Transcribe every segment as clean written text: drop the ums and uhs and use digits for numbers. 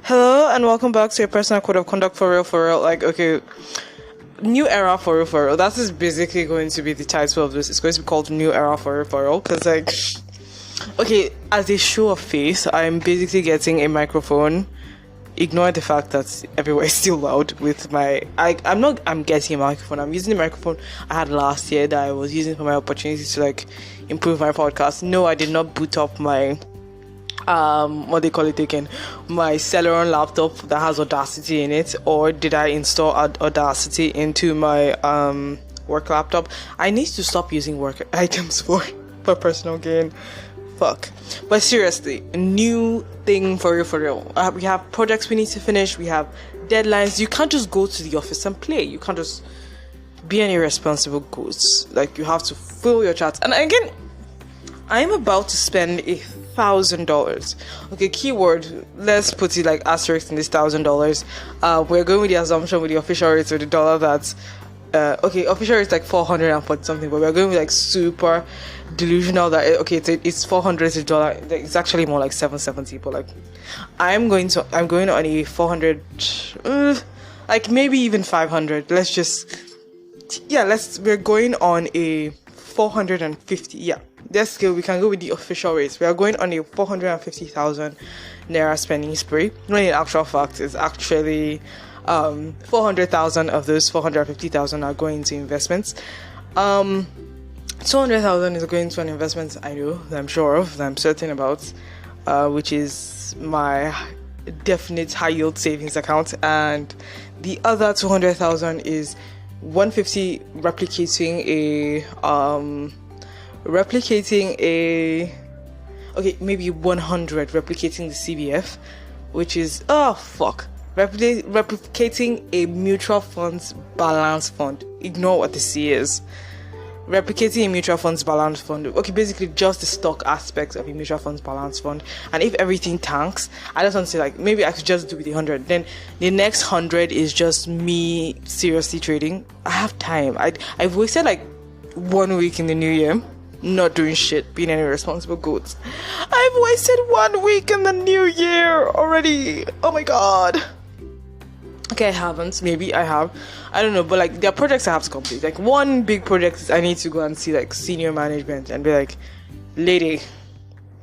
Hello and welcome back to your personal code of conduct for real, for real. Like, okay, new era for real, for real. That is basically going to be the title of this. It's going to be called New Era for real, for real. Because, like, okay, as a show of face, I'm basically getting a microphone. Ignore the fact that everywhere is still loud with my. I'm getting a microphone. I'm using the microphone I had last year that I was using for my opportunity to, like, improve my podcast. No, I did not boot up my what they call it again, my Celeron laptop that has Audacity in it, or did I install Audacity into my work laptop? I need to stop using work items for personal gain. Fuck. But seriously, a new thing for real. We have projects we need to finish, we have deadlines. You can't just go to the office and play. You can't just be an irresponsible goose. Like, you have to fill your chats. And again, I am about to spend $1,000. Okay, keyword, let's put it like asterisk in this $1,000. We're going with the assumption with the official rate of the dollar that official rate is like 440 something, but we're going with like super delusional that it's 400 to dollar. It's actually more like 770. But like, I'm going on a 400, like maybe even 500. We're going on a 450. Yeah, let's go. We can go with the official rates. We are going on a 450,000 naira spending spree. When in actual fact, it's actually 400,000 of those 450,000 are going to investments. 200,000 is going to an investment I know, that I'm sure of, that I'm certain about, which is my definite high yield savings account, and the other 200,000 is 150 replicating maybe 100 replicating the CBF, which is replicating a mutual funds balance fund. Ignore what the C is. Replicating a mutual funds balance fund. Okay, basically just the stock aspects of a mutual funds balance fund. And if everything tanks, I just want to say, like, maybe I could just do with the 100. Then the next 100 is just me seriously trading. I have time. I've wasted like 1 week in the new year not doing shit, being an irresponsible goat. I've wasted 1 week in the new year already. Oh my god. Okay, I haven't. Maybe I have. I don't know. But like, there are projects I have to complete. Like, one big project is I need to go and see like senior management and be like, lady,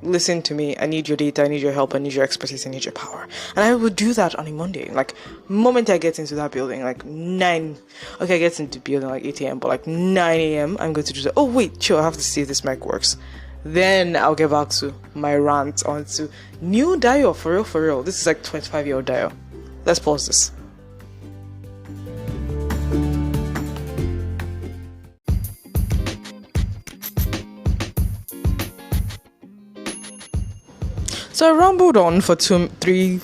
listen to me. I need your data. I need your help. I need your expertise. I need your power. And I would do that on a Monday. Like, moment I get into that building, like 9. Okay, I get into the building like 8 a.m. But like 9 a.m. I'm going to do that. Oh wait, sure. I have to see if this mic works. Then I'll get back to my rant onto new Dayo. For real. This is like 25-year-old Dayo. Let's pause this. So I rambled on for 3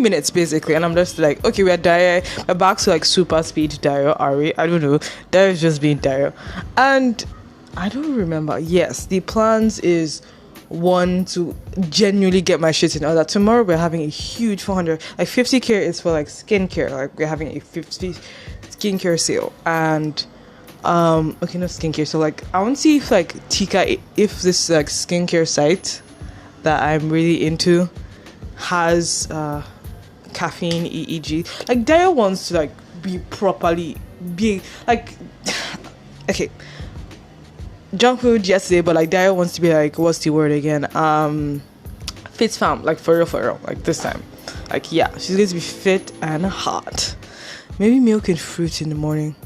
minutes basically, and I'm just like, okay, we're back to like super speed Dayo, are we? I don't know. Dayo is just being Dayo. And I don't remember. Yes, the plans is one, to genuinely get my shit in order. Tomorrow we're having a huge 50k is for like skincare. Like, we're having a 50 skincare sale, and not skincare. So like, I want to see if like if this like skincare site that I'm really into has caffeine, EEG. Like, Dayo wants to like be like, okay, junk food yesterday, but like Dayo wants to be like, what's the word again? Fit fam, like for real, like this time. Like, yeah, she's going to be fit and hot. Maybe milk and fruit in the morning.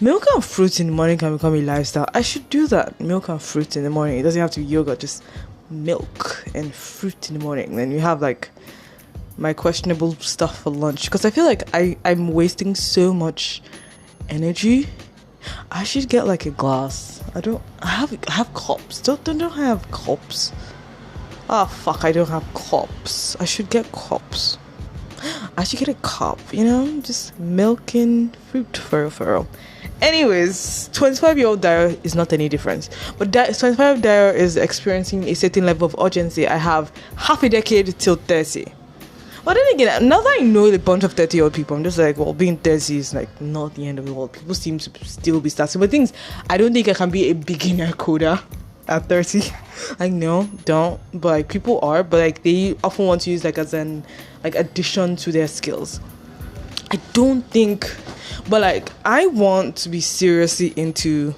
Milk and fruit in the morning can become a lifestyle. I should do that. Milk and fruit in the morning. It doesn't have to be yogurt, just milk and fruit in the morning. Then you have like my questionable stuff for lunch, because I feel like I'm wasting so much energy. I should get like a glass. I have cups. Don't I have cups? I don't have cups. I should get cups. I should get a cup, just milk and fruit for real. Anyways, 25-year-old Dayo is not any different. But 25 Dayo is experiencing a certain level of urgency. I have half a decade till 30. But then again, now that I know a bunch of 30-year-old people, I'm just like, well, being 30 is like not the end of the world. People seem to still be starting. But things, I don't think I can be a beginner coder at 30. Like, no, don't. But like people are, but like they often want to use like as an like addition to their skills. I don't think, but like I want to be seriously into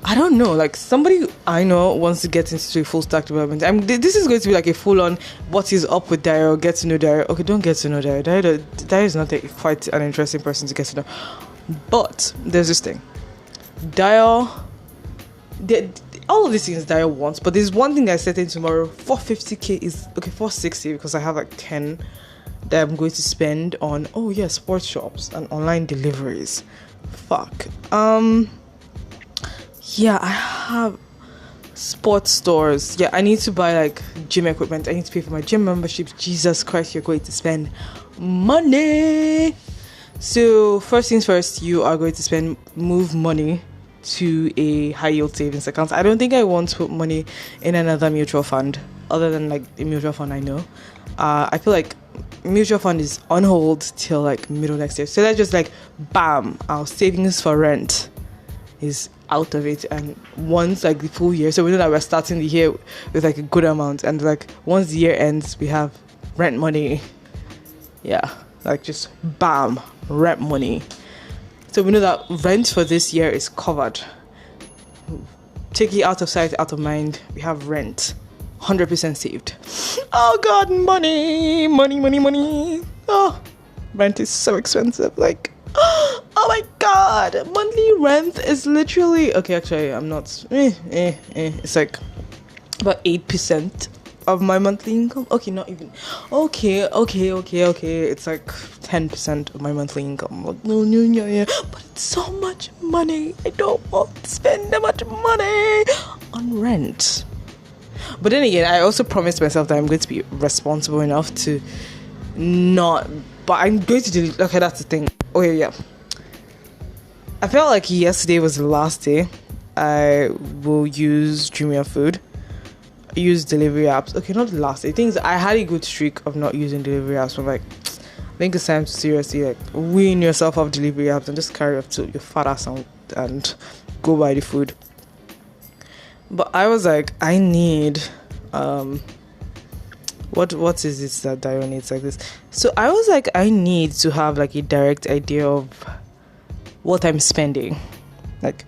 I don't know, like somebody I know wants to get into full stack development. This is going to be like a full on what is up with Dayo, get to know Dayo. Okay, don't get to know Dayo. Dayo is not quite an interesting person to get to know. But there's this thing. Dayo, all of these things Dayo wants, but there's one thing I set in tomorrow. 450k is okay, 460 because I have like 10 that I'm going to spend on sports shops and online deliveries. Fuck. Yeah, I have sports stores. Yeah, I need to buy like gym equipment. I need to pay for my gym membership. Jesus Christ, you're going to spend money. So first things first, you are going to move money to a high yield savings account. I don't think I want to put money in another mutual fund other than like the mutual fund I know. I feel like mutual fund is on hold till like middle next year. So that's just like bam, our savings for rent is out of it, and once like the full year, so we know that we're starting the year with like a good amount, and like once the year ends we have rent money. Yeah, like just bam, rent money. So we know that rent for this year is covered. Take it out of sight, out of mind. We have rent 100% saved. Oh god, money. Oh, rent is so expensive. Like, oh my god, monthly rent is literally okay. Actually, I'm not. It's like about 8% of my monthly income. Okay, not even. Okay. It's like 10% of my monthly income. Like, no, yeah. But it's so much money. I don't want to spend that much money on rent. But then again, I also promised myself that I'm going to be responsible enough to not. But I'm going to do. Okay, that's the thing. Okay, yeah. I felt like yesterday was the last day I will use Jumia Food. Use delivery apps. Okay, not the last day. Things I had a good streak of not using delivery apps. But like, I think it's time to seriously like wean yourself off delivery apps and just carry up to your fat ass and go buy the food. But I was like, I need what is it that Dayo needs like this? So I was like, I need to have like a direct idea of what I'm spending. Like,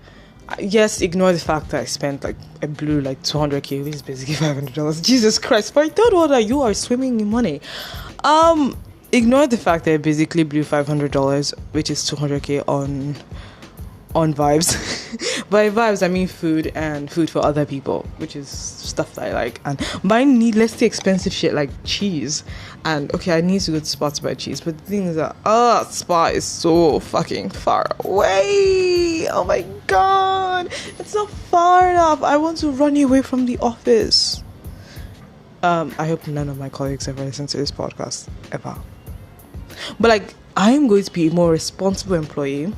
yes, ignore the fact that I spent like I blew like 200k, which is basically $500. Jesus Christ, for a third order you are swimming in money. Ignore the fact that I basically blew $500, which is 200k on vibes. By vibes I mean food and food for other people, which is stuff that I like, and buying needlessly expensive shit like cheese. And okay, I need to go to Spot to buy cheese, but the thing is that Spot is so fucking far away. Oh my god, it's not far enough. I want to run away from the office. I hope none of my colleagues ever listen to this podcast ever. But like, I am going to be a more responsible employee.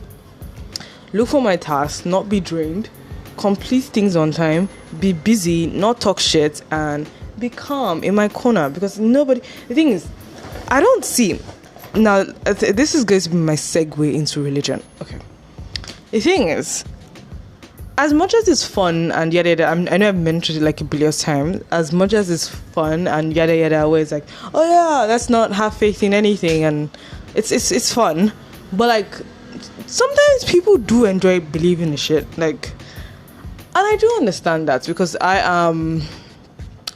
Look for my tasks, not be drained, complete things on time, be busy, not talk shit, and be calm in my corner. Because the thing is, I don't see. Now, this is going to be my segue into religion. Okay. The thing is, as much as it's fun and yada yada, I know I've mentioned it like a billion times, as much as it's fun and yada yada, where it's like, oh yeah, let's not have faith in anything, and it's fun. But like, sometimes people do enjoy believing the shit, like, and I do understand that, because I am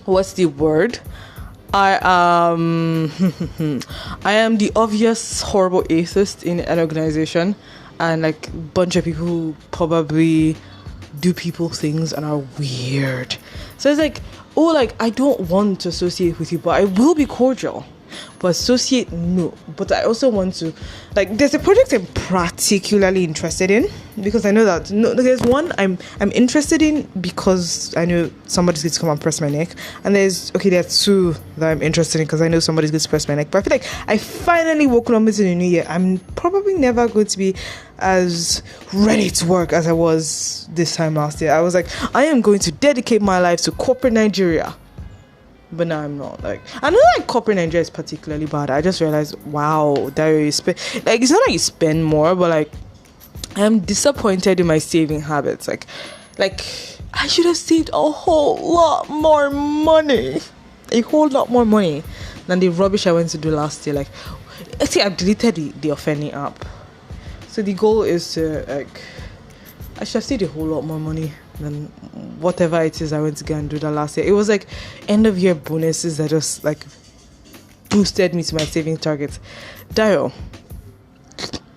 what's the word? I am the obvious horrible atheist in an organization, and like a bunch of people who probably do people things and are weird. So it's like, oh, like, I don't want to associate with you, but I will be cordial. But associate, no. But I also want to, like, there's a project I'm particularly interested in, because I know that there's one I'm interested in because I know somebody's going to come and press my neck, and there are two that I'm interested in because I know somebody's going to press my neck. But I feel like I finally woke up in the new year. I'm probably never going to be as ready to work as I was this time last year. I was like, I am going to dedicate my life to corporate Nigeria. But now I'm not. Like, I know like corporate Nigeria is particularly bad. I just realized, wow, Dayo, like, it's not like you spend more, but like, I'm disappointed in my saving habits. Like I should have saved a whole lot more money. A whole lot more money than the rubbish I went to do last year. Like, see, I've deleted the offending app. So the goal is to, like, I should have saved a whole lot more money than whatever it is I went to go and do that last year. It was like end of year bonuses that just like boosted me to my saving targets. Dayo,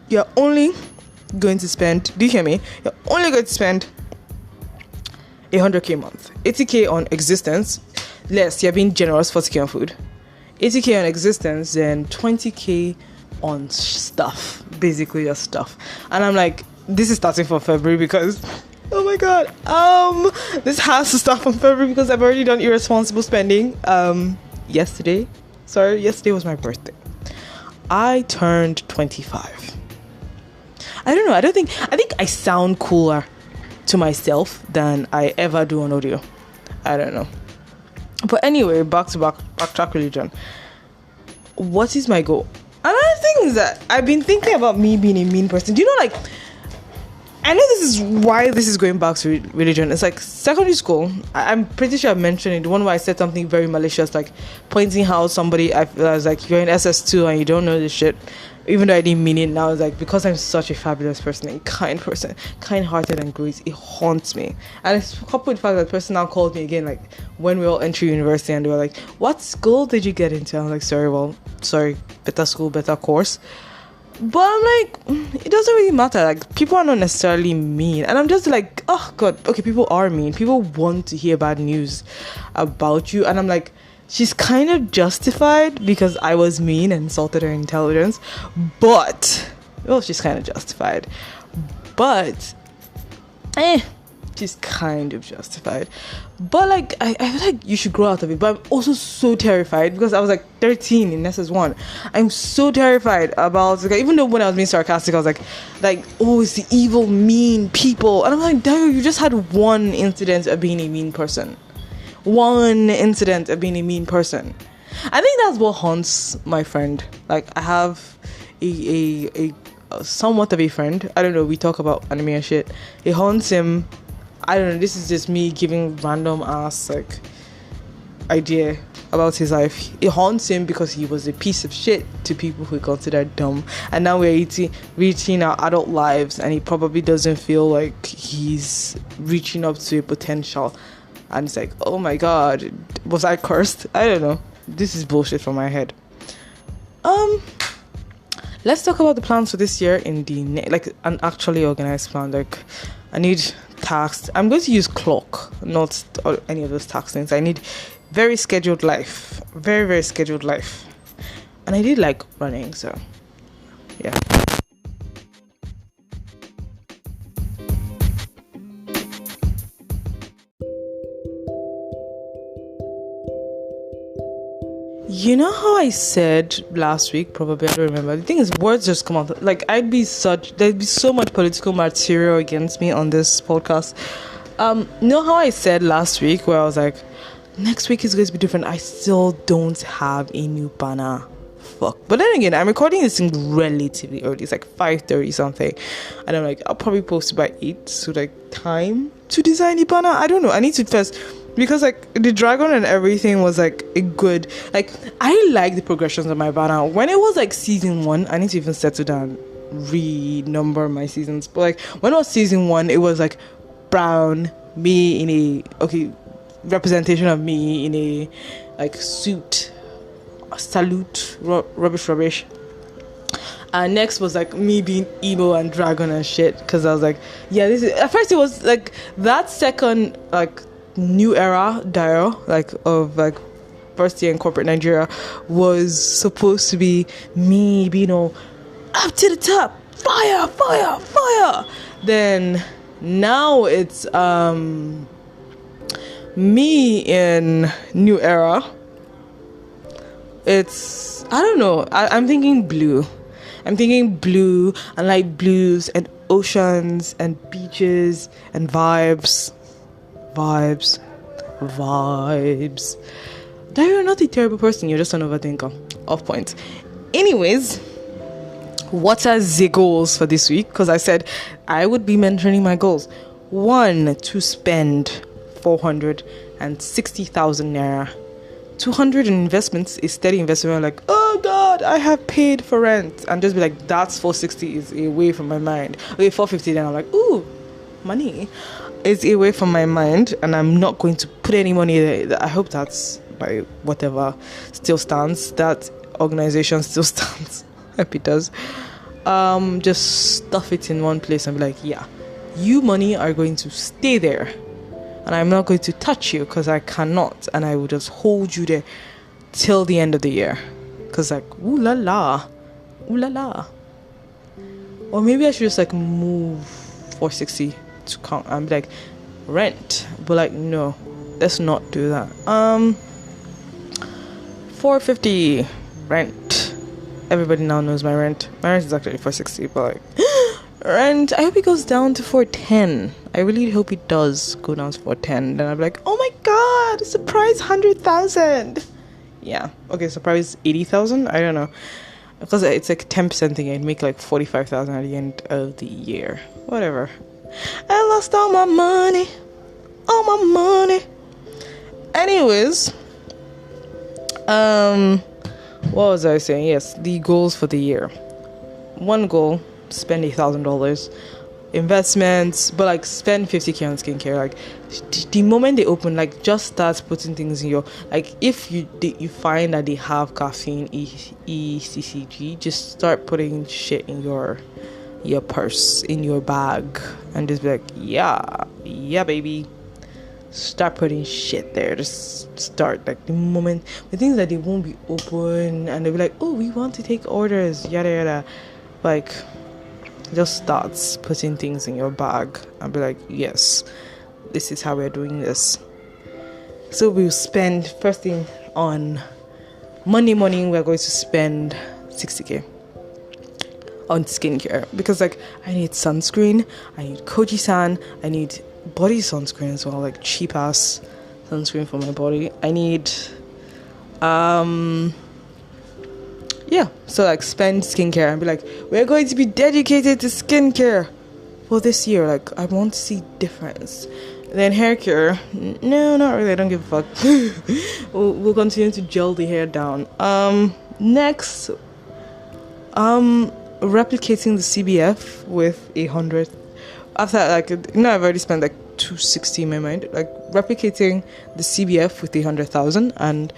you're only going to spend, do you hear me? You're only going to spend 100k a month, 80k on existence. Less, you're being generous, 40k on food, 80k on existence, then 20k on stuff, basically your stuff. And I'm like, this is starting from February because, oh my god, this has to start from February because I've already done irresponsible spending. Yesterday was my birthday. I turned 25. I don't know, I think I sound cooler to myself than I ever do on audio. I don't know. But anyway, back track religion. What is my goal? Another thing is that I've been thinking about me being a mean person. Do you know, like, I know this is why this is going back to religion. It's like secondary school. I'm pretty sure I mentioned it. The one where I said something very malicious, like pointing how somebody, I was like, you're in SS2 and you don't know this shit. Even though I didn't mean it, now it's like, because I'm such a fabulous person, a kind-hearted and great, it haunts me. And it's coupled with the fact that the person now called me again, like, when we all entered university, and they were like, what school did you get into? I'm like, sorry, better school, better course. But I'm like, it doesn't really matter. Like, people are not necessarily mean. And I'm just like, oh, God, okay, people are mean. People want to hear bad news about you. And I'm like, she's kind of justified because I was mean and insulted her intelligence. But, well, she's kind of justified. But, she's kind of justified. But, like, I feel like you should grow out of it. But I'm also so terrified because I was, like, 13 in SS1. I'm so terrified about, like, even though when I was being sarcastic, I was like, oh, it's the evil, mean people. And I'm like, Dayo, you just had one incident of being a mean person. One incident of being a mean person. I think that's what haunts my friend. Like, I have a somewhat of a friend. I don't know, we talk about anime and shit. It haunts him. I don't know, this is just me giving random ass, like, idea about his life. It haunts him because he was a piece of shit to people who consider dumb. And now we're reaching our adult lives and he probably doesn't feel like he's reaching up to a potential. And it's like, oh my god, was I cursed? I don't know. This is bullshit from my head. Let's talk about the plans for this year in the like an actually organized plan. Like, I need tasks. I'm going to use clock, not any of those task things. I need very scheduled life, very, very scheduled life. And I did like running, so yeah. You know how I said last week, probably, I don't remember. The thing is, words just come out. Like, there'd be so much political material against me on this podcast. You know how I said last week where I was like, next week is going to be different. I still don't have a new banner. Fuck. But then again, I'm recording this thing relatively early. It's like 5:30 something. And I'm like, I'll probably post it by 8. So, like, time to design a banner. I don't know. I need to first... Because, like, the dragon and everything was, like, a good... Like, I like the progressions of my banner. When it was, like, season 1, I need to even settle down, renumber my seasons. But, like, when it was season 1, it was, like, brown, me in a... Okay, representation of me in a, like, suit, salute, rubbish. And next was, like, me being emo and dragon and shit. Because I was like, yeah, this is... At first, it was, like, that second, like... new era Dayo, like, of like first year in corporate Nigeria, was supposed to be me being all up to the top, fire. Then now it's me in new era. It's, I don't know, I'm thinking blue and light blues and oceans and beaches and vibes. You're not a terrible person, you're just an overthinker. Off point. Anyways, What are the goals for this week? Because I said I would be mentioning my goals. 1, to spend 460,000 naira. 200 in investments is steady investment. I'm like, oh God, I have paid for rent. And just be like, that's 460 is away from my mind. Okay, 450, then I'm like, ooh, money is away from my mind. And I'm not going to put any money there. I hope that's by whatever still stands. That organization still stands. Hope it does. Just stuff it in one place and be like, yeah, you money are going to stay there. And I'm not going to touch you because I cannot. And I will just hold you there till the end of the year. Because like, ooh la la. Ooh la la. Or maybe I should just like move 460 to count. I'm like, rent. But like, no. Let's not do that. 450 rent. Everybody now knows my rent. My rent is actually 460, but like rent, I hope it goes down to 410. I really hope it does go down to 410. Then I'll be like, oh my God, surprise 100,000. Yeah. Okay, surprise 80,000. I don't know. Because it's like 10% thing. I'd make like 45,000 at the end of the year. Whatever. I lost all my money. All my money. Anyways. What was I saying? Yes, the goals for the year. One goal, spend $1,000 investments, but like spend 50k on skincare. Like the moment they open, like just start putting things in your, like if you find that they have caffeine, ECCG, just start putting shit in your purse, in your bag, and just be like, yeah baby, start putting shit there. Just start, like the moment the things that they won't be open and they'll be like, oh, we want to take orders, yada yada, like just starts putting things in your bag and be like, yes, this is how we're doing this. So we'll spend, first thing on Monday morning, we're going to spend 60k on skincare, because like I need sunscreen, I need Koji-san, I need body sunscreen as well, like cheap ass sunscreen for my body. I need so like spend skincare and be like, we're going to be dedicated to skincare for this year. Like I want to see difference. Then hair care, no, not really, I don't give a fuck. we'll continue to gel the hair down. Next, replicating the CBF with 100. After like, I've already spent like 260 in my mind. Like replicating the CBF with 100,000, and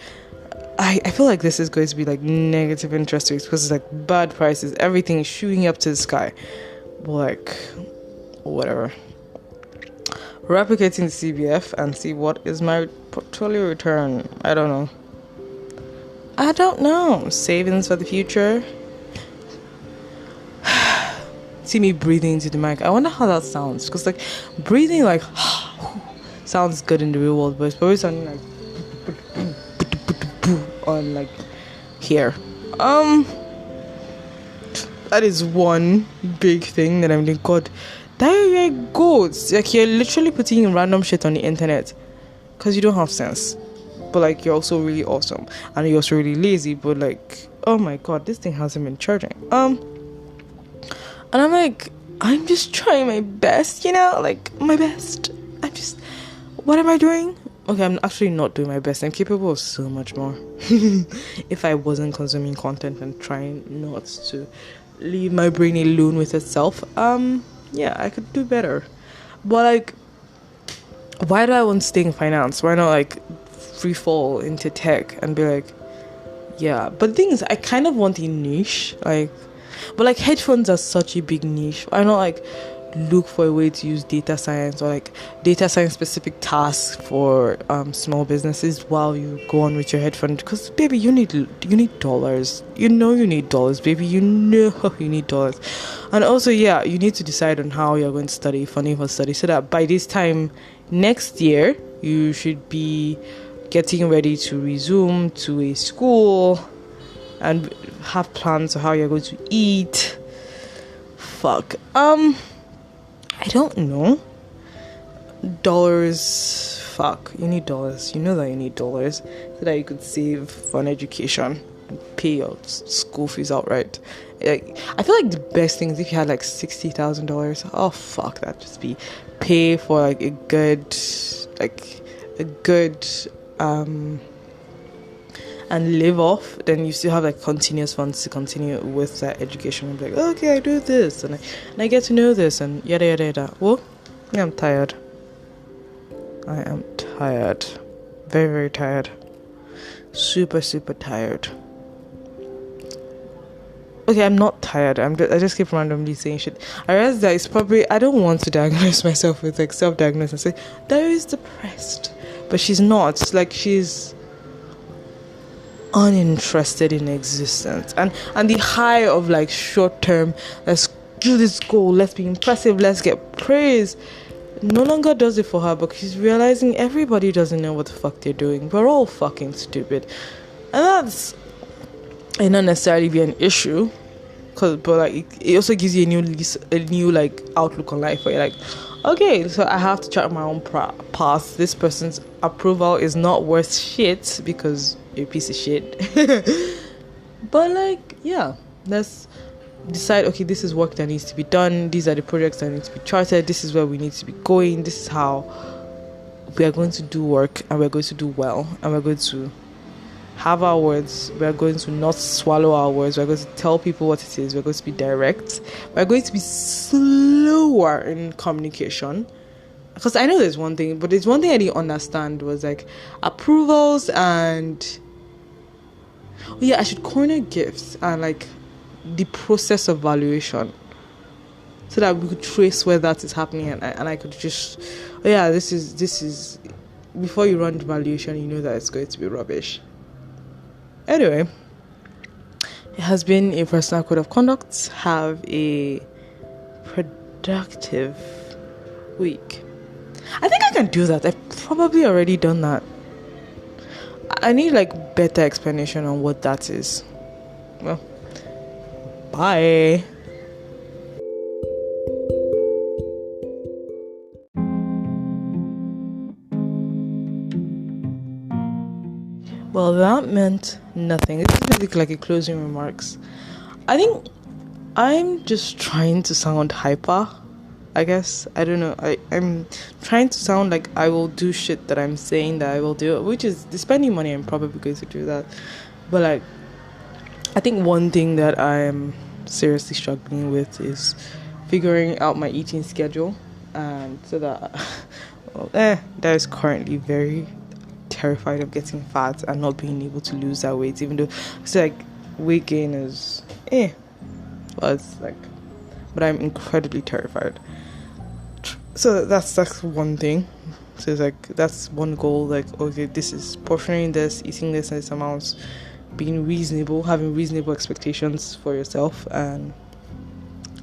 I feel like this is going to be like negative interest rates because it's like bad prices. Everything is shooting up to the sky. But like, whatever. Replicating the CBF and see what is my portfolio return. I don't know. Savings for the future. See me breathing into the mic. I wonder how that sounds, because like breathing like sounds good in the real world, but it's probably sounding like on like here. That is one big thing that I'm like, God, there you go. Like you're literally putting random shit on the internet because you don't have sense, but like you're also really awesome and you're also really lazy. But like, oh my God, this thing hasn't been charging. And I'm like, I'm just trying my best, like my best. What am I doing? Okay, I'm actually not doing my best. I'm capable of so much more. If I wasn't consuming content and trying not to leave my brain alone with itself, yeah, I could do better. But like, why do I want to stay in finance? Why not like free fall into tech and be like, yeah. But the thing is, I kind of want a niche, like. But like headphones are such a big niche. I don't like look for a way to use data science or like data science specific tasks for small businesses while you go on with your headphone, because baby, you need dollars. You need dollars, baby. You need dollars. And also, yeah, you need to decide on how you're going to study, funding for study, so that by this time next year you should be getting ready to resume to a school and have plans of how you're going to eat. Fuck. I don't know. Dollars. Fuck. You need dollars. You know that you need dollars so that you could save for an education and pay your school fees outright Like, I feel like the best thing is if you had like $60,000. Oh fuck, that just be pay for like a good and live off. Then you still have like continuous funds to continue with that education. I'm like, okay, I do this and I get to know this and yada yada yada. Well, yeah, I'm tired. I am tired, very very tired, super tired. Okay, I'm not tired. I just keep randomly saying shit. I realize that it's probably, I don't want to diagnose myself with like self-diagnose and say Dayo is depressed, but she's not. It's like she's uninterested in existence, and the high of like short term, let's do this goal, let's be impressive, let's get praise, no longer does it for her, because she's realizing everybody doesn't know what the fuck they're doing. We're all fucking stupid, and that's it not necessarily be an issue, but like it also gives you a new like outlook on life, where you're like, okay, so I have to chart my own path. This person's approval is not worth shit because you're a piece of shit. But like, yeah, let's decide, okay, this is work that needs to be done, these are the projects that need to be charted, this is where we need to be going, this is how we are going to do work, and we're going to do well, and we're going to have our words, we're going to not swallow our words, we're going to tell people what it is, we're going to be direct, we're going to be slower in communication. Because I know there's one thing, but there's one thing I didn't understand was like approvals and I should corner gifts and like the process of valuation, so that we could trace where that is happening, and I could just this is before you run the valuation, you know that it's going to be rubbish. Anyway, it has been a personal code of conduct. Have a productive week. I think I can do that. I've probably already done that. I need like better explanation on what that is. Well, bye. Well, that meant nothing. This is basically like a closing remarks. I think I'm just trying to sound hyper, I guess. I don't know. I'm trying to sound like I will do shit that I'm saying that I will do, which is spending money. I'm probably going to do that. But like, I think one thing that I'm seriously struggling with is figuring out my eating schedule, and so that that is currently very terrified of getting fat and not being able to lose that weight, even though it's like weight gain is well, it's like, but I'm incredibly terrified. So that's one thing. So it's like, that's one goal, like, okay, this is portioning this, eating this in this amounts, being reasonable, having reasonable expectations for yourself, and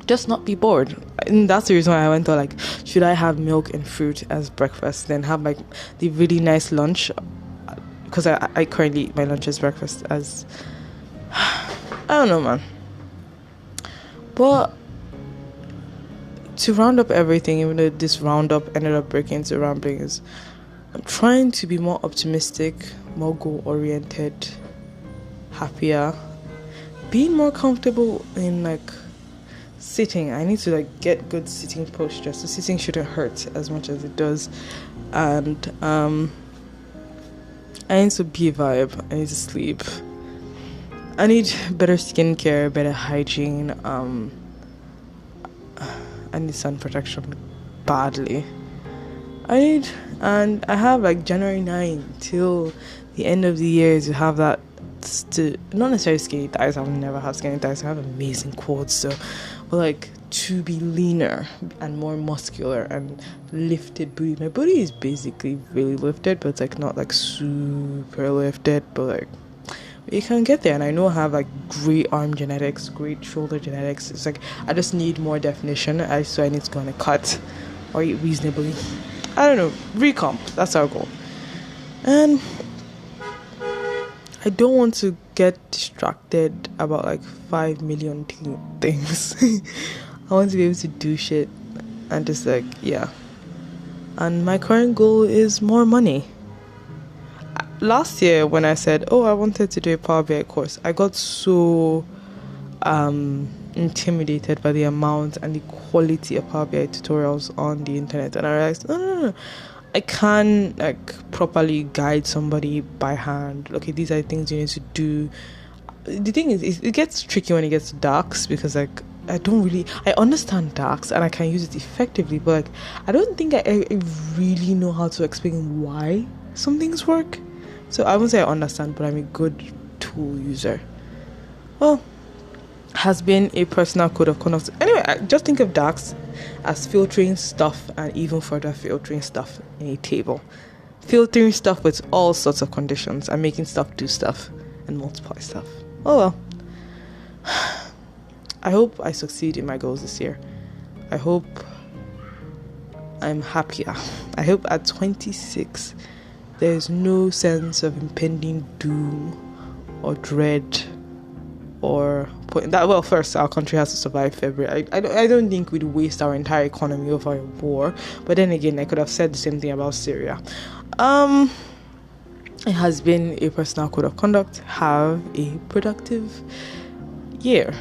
just not be bored. And that's the reason why I went to like, should I have milk and fruit as breakfast, then have like the really nice lunch, because I currently, my lunch is breakfast, as I don't know, man. But to round up everything, even though this roundup ended up breaking into rambling, is I'm trying to be more optimistic, more goal oriented, happier, being more comfortable in like sitting. I need to like get good sitting posture, so sitting shouldn't hurt as much as it does. And I need to be a vibe, I need to sleep, I need better skincare, better hygiene, I need sun protection badly. And I have like January 9 till the end of the year to have that, to not necessarily skinny thighs. I'll never have skinny thighs. I have amazing quads, so, but like to be leaner and more muscular and lifted booty. My booty is basically really lifted, but it's like not like super lifted, but like you can get there. And I know I have like great arm genetics, great shoulder genetics. It's like I just need more definition. So I need to go on a cut or eat reasonably. I don't know, recomp. That's our goal. And I don't want to get distracted about like 5 million things. I want to be able to do shit and just like, yeah. And my current goal is more money. Last year when I said, I wanted to do a Power BI course, I got so intimidated by the amount and the quality of Power BI tutorials on the internet, and I realized no, I can like properly guide somebody by hand. Okay, these are the things you need to do. The thing is, it gets tricky when it gets to darks, because like I understand darks and I can use it effectively, but like I don't think I really know how to explain why some things work. So I won't say I understand, but I'm a good tool user. Well, has been a personal code of conduct. Anyway, just think of DAX as filtering stuff and even further filtering stuff in a table. Filtering stuff with all sorts of conditions and making stuff do stuff and multiply stuff. Oh well. I hope I succeed in my goals this year. I hope I'm happier. I hope at 26 there's no sense of impending doom or dread or that. Well, first our country has to survive February. I don't think we'd waste our entire economy over a war, but then again I could have said the same thing about Syria. It has been a personal code of conduct. Have a productive year.